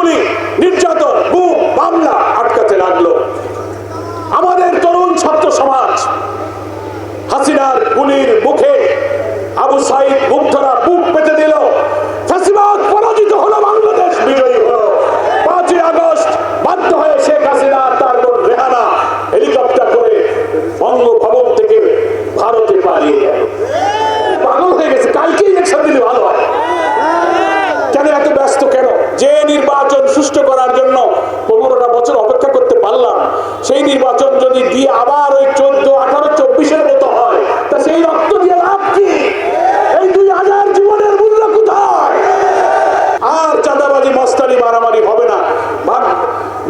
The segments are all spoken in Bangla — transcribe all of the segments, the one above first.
গুলি, নির্যাতন, গুম, মামলা আটকাতে লাগলো। আমাদের তরুণ ছাত্র সমাজ হাসিনার গুলির মুখে আবু সাইদ মুগ্ধরা বুক পেতে দিল। ফ্যাসিবাদ পরাজিত হলো, বাংলাদেশ বিজয়ী হলো। 5ই আগস্ট বাধ্য হয়ে শেখ হাসিনা তার বোন রেহানা হেলিকপ্টার করে বঙ্গভবন থেকে ভারতে পালিয়ে গেল। পাগল হয়ে গেছে, কালকে ইলেকশন দিলে ভালো হয়। কেন এত ব্যস্ত কেন? যে নির্বাচন সুষ্ঠু করার জন্য 15টা বছর অপেক্ষা করতে পারলাম, সেই নির্বাচন যদি দিয়ে আবার ওই 14, 18, 24-এর মতো হয়, তা সেই রক্ত দিয়ে লাভ কি? এই 2000 জীবনের মূল্য কোথায়? আর চাঁদাবাজি, মস্তানি, মারামারি হবে না।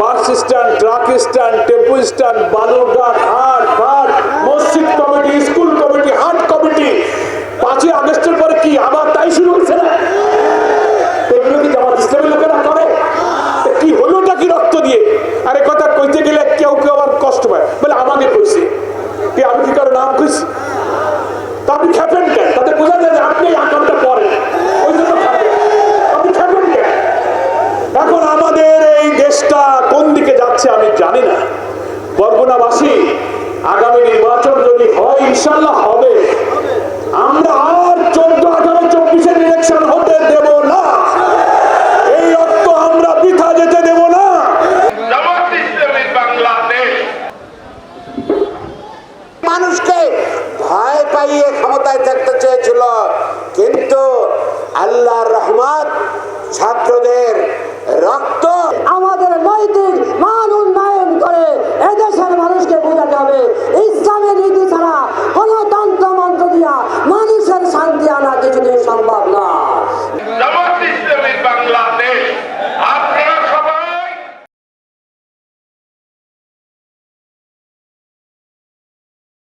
Bus stand, truck stand, tempo stand, Balurghat, হাট ফাট, মসজিদ কমিটি, স্কুল কমিটি, হাট কমিটি 5ই আগস্টের পরে কি আবার তাই শুরু হচ্ছে না? এগুলো কি জামাত ইসলামের লোকেরা করে? কি হলোটা কি রক্ত দিয়ে? আরে কথা কইতে গেলে কেউ কেউ আবার কষ্ট পায়, বলে আমাকে কইছে কি, আমি কি কারো নাম কইছি? তা আপনি খেপেন কেন? তাতে বোঝা যায় যে আপনি আকামটা করেন, ওই জন্য আপনি খেপেন কেন? এখন আমাদের এই দেশটা কোন দিকে যাচ্ছে আমি জানি না। বরগুনাবাসী আগামী নির্বাচন যদি হয়, ইনশাল্লাহ হবে, আমরা আর 14, 18, 24-এর ইলেকশন হতে দেব